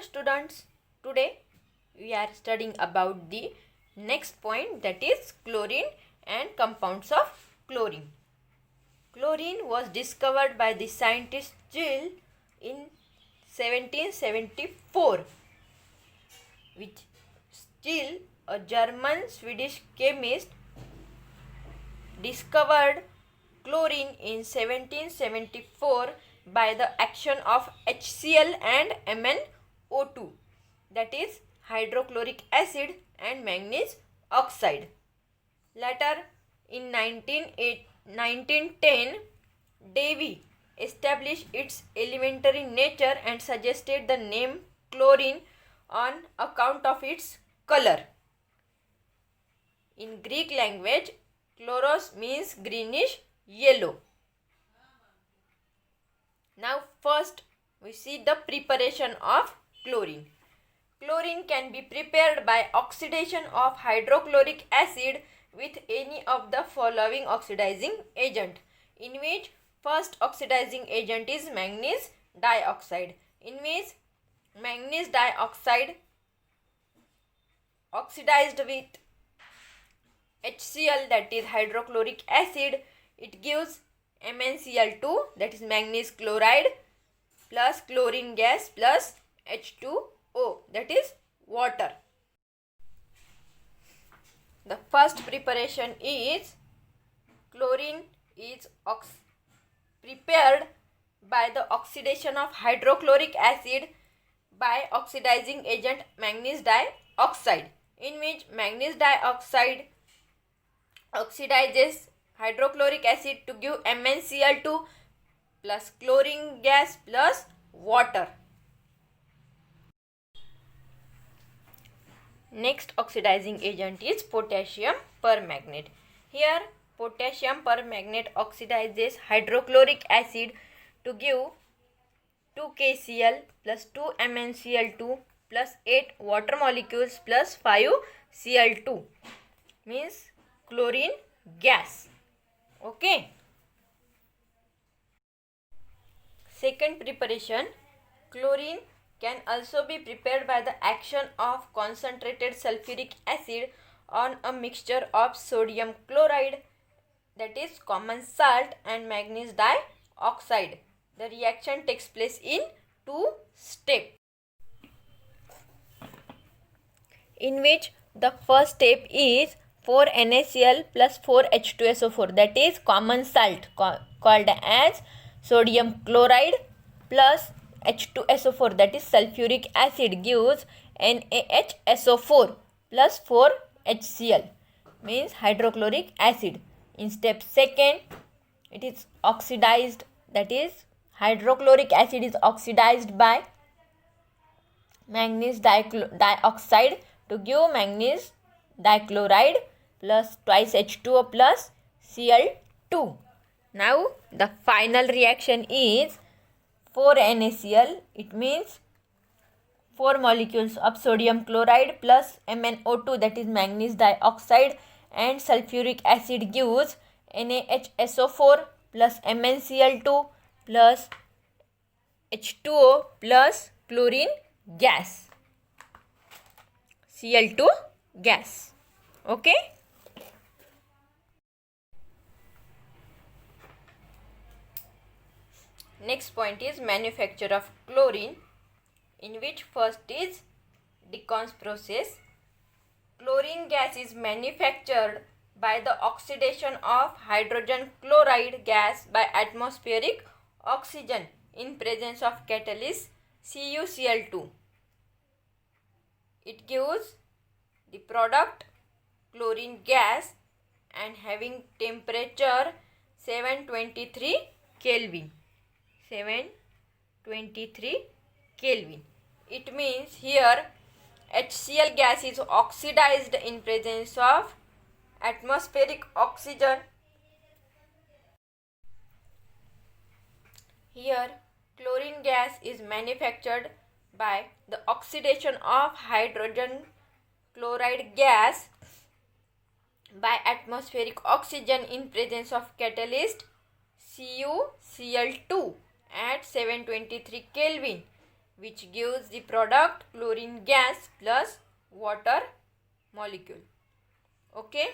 students, today we are studying about the next point, that is chlorine and compounds of chlorine. Chlorine was discovered by the scientist Gill in 1774, which Gill, a German-Swedish chemist, discovered chlorine in 1774 by the action of HCl and MnO2, that is hydrochloric acid and manganese oxide. Later in 1910, Davy established its elementary nature and suggested the name chlorine on account of its color. In Greek language, chloros means greenish yellow. Now first we see the preparation of chlorine. Chlorine can be prepared by oxidation of hydrochloric acid with any of the following oxidizing agent, in which first oxidizing agent is manganese dioxide, in which manganese dioxide oxidized with HCl, that is hydrochloric acid, it gives MnCl2, that is manganese chloride, plus chlorine gas plus H2O, that is water. The first preparation is chlorine is prepared by the oxidation of hydrochloric acid by oxidizing agent manganese dioxide, in which manganese dioxide oxidizes hydrochloric acid to give MnCl2 plus chlorine gas plus water. Next oxidizing agent is potassium permanganate. Here potassium permanganate oxidizes hydrochloric acid to give 2 KCl plus 2 MnCl2 plus 8 water molecules plus 5 Cl2, means chlorine gas. Okay. Second preparation, chlorine can also be prepared by the action of concentrated sulfuric acid on a mixture of sodium chloride, that is common salt, and manganese dioxide. The reaction takes place in 2 steps, in which the first step is 4 NaCl plus 4 H2SO4, that is common salt called as sodium chloride plus H2SO4, that is sulfuric acid, gives NaHSO4 plus 4 HCl, means hydrochloric acid. In step second, it is oxidized, that is hydrochloric acid is oxidized by manganese dioxide to give manganese dichloride plus twice H2O plus Cl2. Now the final reaction is 4 NaCl, it means 4 molecules of sodium chloride plus MnO2, that is manganese dioxide, and sulfuric acid gives NaHSO4 plus MnCl2 plus H2O plus chlorine gas, Cl2 gas. Okay. Next point is manufacture of chlorine, in which first is Dickens process. Chlorine gas is manufactured by the oxidation of hydrogen chloride gas by atmospheric oxygen in presence of catalyst CuCl2. It gives the product chlorine gas and having temperature 723 Kelvin. 723 Kelvin. It means here HCl gas is oxidized in presence of atmospheric oxygen. Here chlorine gas is manufactured by the oxidation of hydrogen chloride gas by atmospheric oxygen in presence of catalyst CuCl2 at 723 Kelvin. which gives the product chlorine gas plus water molecule. Okay.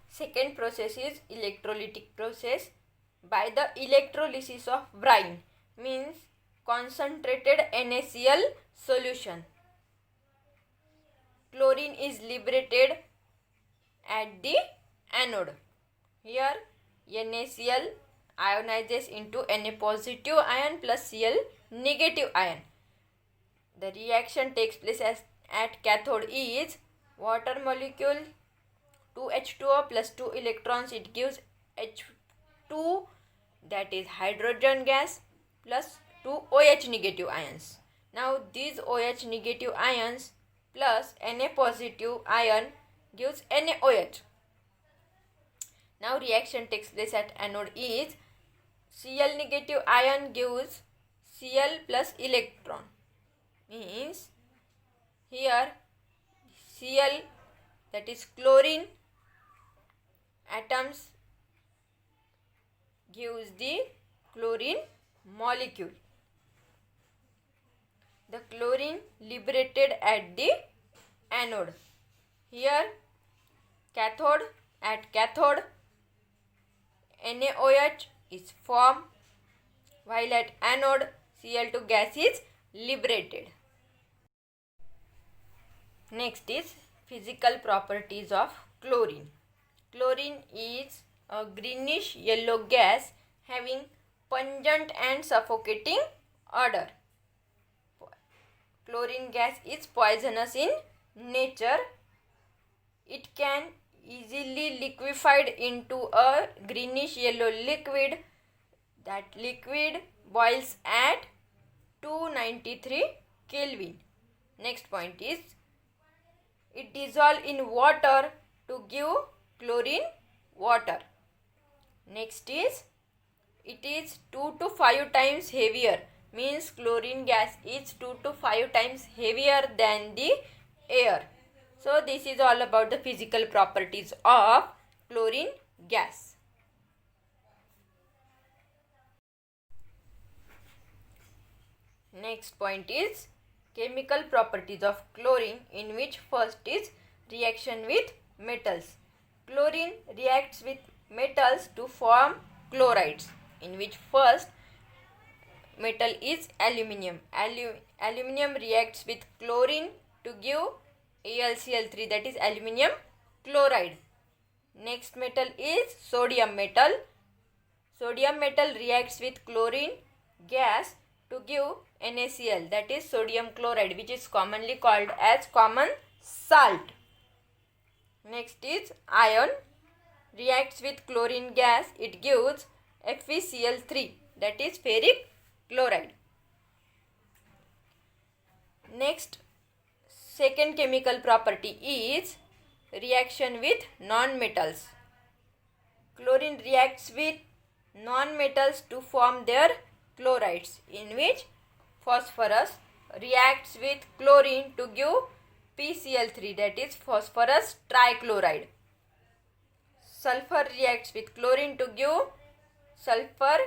Second process is electrolytic process. By the electrolysis of brine, means concentrated NaCl solution, chlorine is liberated at the anode. Here NaCl ionizes into Na positive ion plus Cl negative ion. The reaction takes place at cathode is water molecule 2H2O plus 2 electrons, it gives H2, that is hydrogen gas, plus 2 OH negative ions. Now these OH negative ions plus Na positive ion gives NaOH. Now reaction takes place at anode is Cl negative ion gives Cl plus electron, means here Cl, that is chlorine atoms, gives the chlorine molecule. The chlorine liberated at the anode. Here cathode, at cathode NaOH is formed, while at anode Cl2 gas is liberated. Next is physical properties of chlorine. Chlorine is a greenish yellow gas having pungent and suffocating odor. Chlorine gas is poisonous in nature. It can easily liquefied into a greenish yellow liquid. That liquid boils at 293 Kelvin. Next point is it dissolves in water to give chlorine water. Next is it is 2 to 5 times heavier, means chlorine gas is 2 to 5 times heavier than the air. So this is all about the physical properties of chlorine gas. Next point is chemical properties of chlorine, in which first is reaction with metals. Chlorine reacts with metals to form chlorides, in which first metal is aluminium. Aluminium reacts with chlorine to give AlCl3, that is aluminium chloride. Next metal is sodium metal. Sodium metal reacts with chlorine gas to give NaCl, that is sodium chloride, which is commonly called as common salt. Next is iron, reacts with chlorine gas, it gives FeCl3, that is ferric chloride. Next, second chemical property is reaction with non-metals. Chlorine reacts with non-metals to form their chlorides, in which phosphorus reacts with chlorine to give PCl3, that is phosphorus trichloride. Sulfur reacts with chlorine to give sulfur.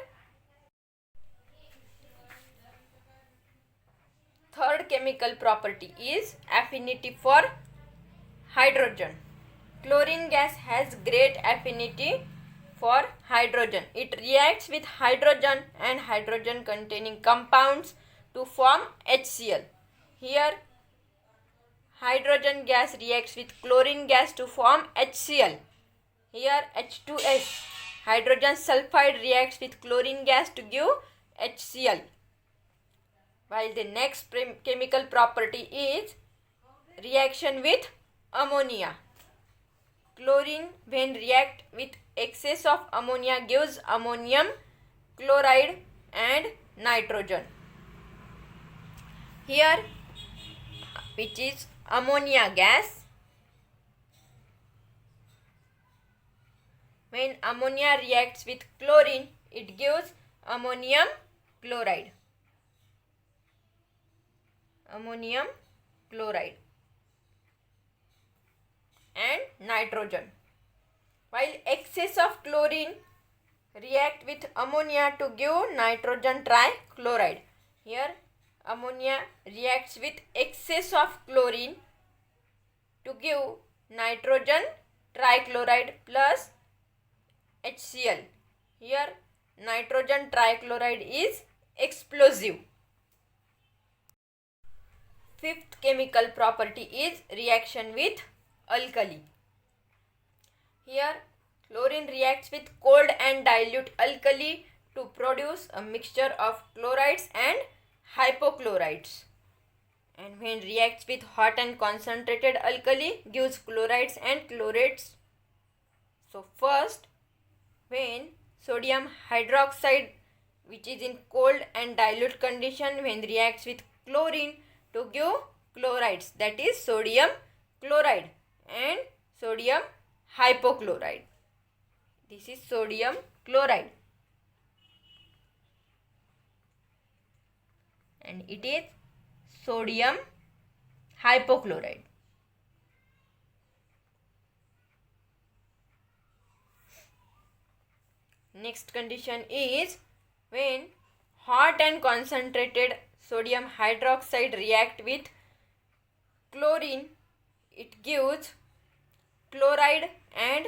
Third chemical property is affinity for hydrogen. Chlorine gas has great affinity for hydrogen. It reacts with hydrogen and hydrogen containing compounds to form HCl. Here hydrogen gas reacts with chlorine gas to form HCl. Here H2S, hydrogen sulfide, reacts with chlorine gas to give HCl. While the next chemical property is reaction with ammonia. Chlorine, when react with excess of ammonia, gives ammonium chloride and nitrogen. Here, which is ammonia gas, when ammonia reacts with chlorine, it gives ammonium chloride. Ammonium chloride and nitrogen. While excess of chlorine react with ammonia to give nitrogen trichloride. Here ammonia reacts with excess of chlorine to give nitrogen trichloride plus HCl. Here nitrogen trichloride is explosive. Fifth chemical property is reaction with alkali. Here chlorine reacts with cold and dilute alkali to produce a mixture of chlorides and hypochlorites. And when reacts with hot and concentrated alkali gives chlorides and chlorates. So first, when sodium hydroxide, which is in cold and dilute condition, when reacts with chlorine to give chlorides, that is sodium chloride and sodium hypochlorite. This is sodium chloride and it is sodium hypochlorite. Next condition is when hot and concentrated sodium hydroxide react with chlorine, it gives chloride and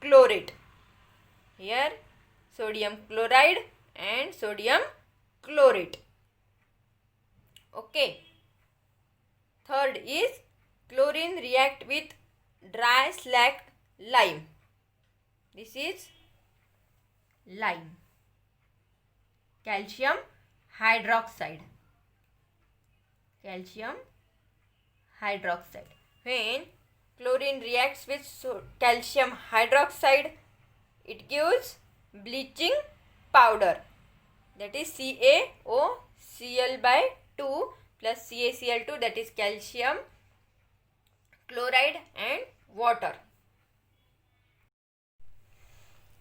chlorate. Here sodium chloride and sodium chlorate. Okay. Third is chlorine react with dry slag lime. This is lime. Calcium hydroxide. Calcium hydroxide. When chlorine reacts with calcium hydroxide, it gives bleaching powder. That is CaOCl by 2 plus CaCl2, that is calcium chloride and water.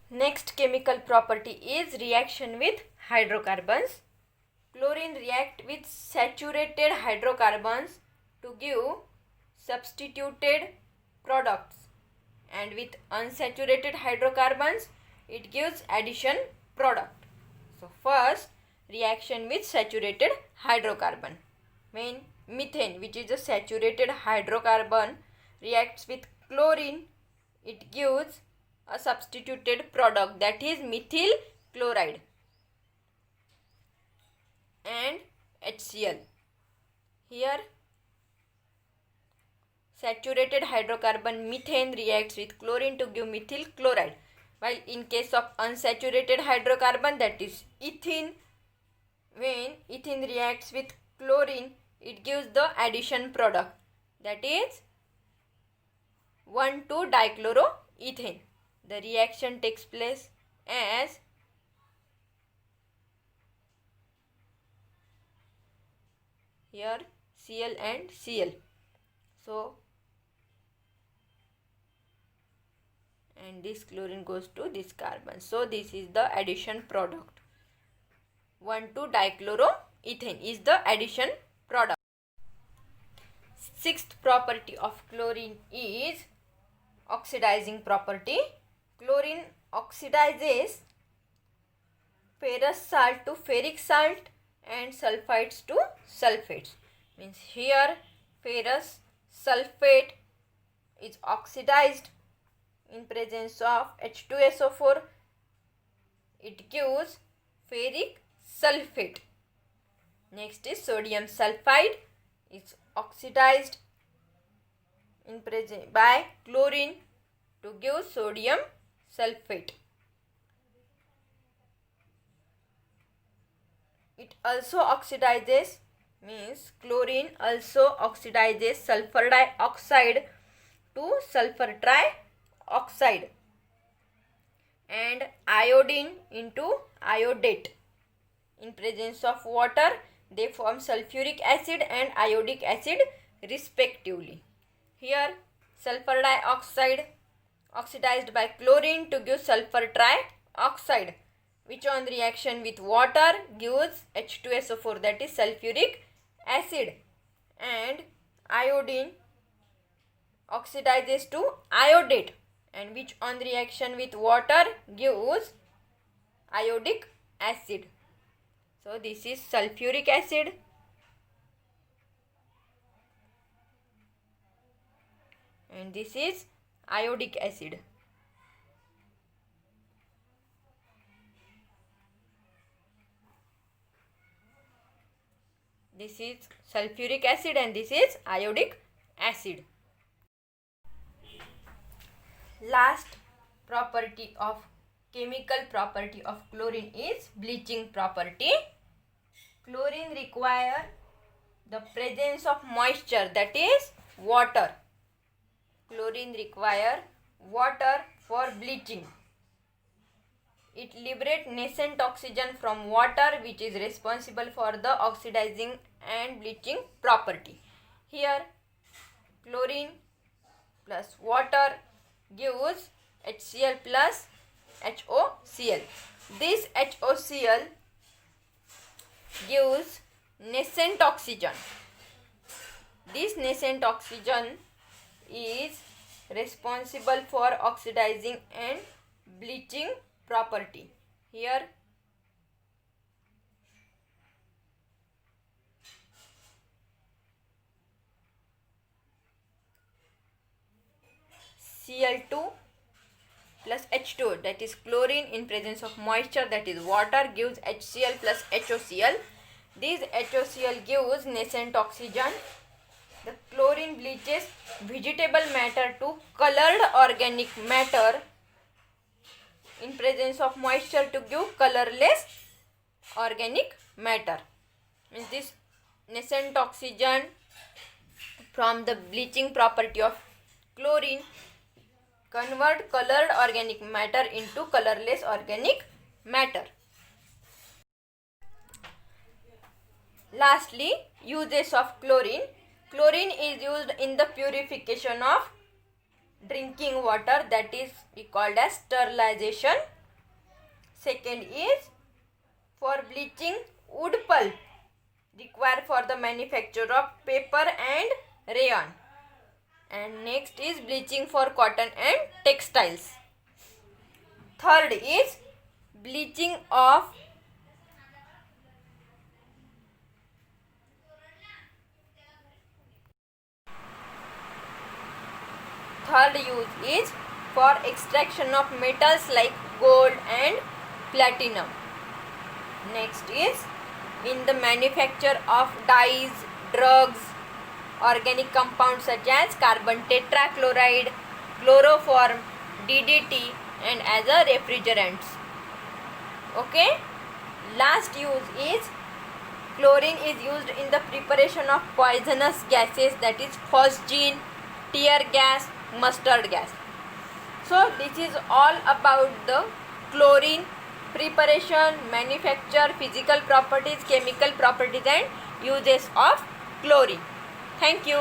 Next chemical property is reaction with hydrocarbons. Chlorine react with saturated hydrocarbons to give substituted products, and with unsaturated hydrocarbons it gives addition product. So first, reaction with saturated hydrocarbon. When methane, which is a saturated hydrocarbon, reacts with chlorine, it gives a substituted product, that is methyl chloride and HCl. Here saturated hydrocarbon methane reacts with chlorine to give methyl chloride, while in case of unsaturated hydrocarbon, that is ethene, when ethene reacts with chlorine, it gives the addition product, that is 1,2-dichloroethane. The reaction takes place as here Cl and Cl. So, and this chlorine goes to this carbon. So, this is the addition product. 1,2-dichloroethane is the addition product. Sixth property of chlorine is oxidizing property. Chlorine oxidizes ferrous salt to ferric salt and sulfides to sulfates. Means here ferrous sulfate is oxidized in presence of H2SO4. It gives ferric sulfate. Next is sodium sulfide is oxidized in presence by chlorine to give sodium sulfate. It also oxidizes, means chlorine also oxidizes sulfur dioxide to sulfur trioxide and iodine into iodate. In presence of water, they form sulfuric acid and iodic acid respectively. Here sulfur dioxide oxidized by chlorine to give sulfur trioxide, which on reaction with water gives H2SO4, that is sulfuric acid, and iodine oxidizes to iodate, and which on reaction with water gives iodic acid. So this is sulfuric acid. And this is iodic acid. This is sulfuric acid and this is iodic acid. Last chemical property of chlorine is bleaching property. Chlorine require the presence of moisture, that is water. Chlorine require water for bleaching. It liberates nascent oxygen from water, which is responsible for the oxidizing and bleaching property. Here chlorine plus water gives HCl plus HOCl. This HOCl gives nascent oxygen. This nascent oxygen is responsible for oxidizing and bleaching property. Here Cl2 plus H2, that is chlorine in presence of moisture, that is water, gives HCl plus HOCl. This HOCl gives nascent oxygen. The chlorine bleaches vegetable matter to colored organic matter in presence of moisture to give colorless organic matter. Means this nascent oxygen from the bleaching property of chlorine convert colored organic matter into colorless organic matter. Lastly, uses of chlorine. Chlorine is used in the purification of drinking water, that is called as sterilization. Second is for bleaching wood pulp, required for the manufacture of paper and rayon. And next is bleaching for cotton and textiles. Third is bleaching of third use is for extraction of metals like gold and platinum. Next is in the manufacture of dyes, drugs, organic compounds such as carbon tetrachloride, chloroform, DDT, and as a refrigerants. Okay. Last use is chlorine is used in the preparation of poisonous gases, that is phosgene, tear gas, mustard gas. So this is all about the chlorine preparation, manufacture, physical properties, chemical properties and uses of chlorine. Thank you.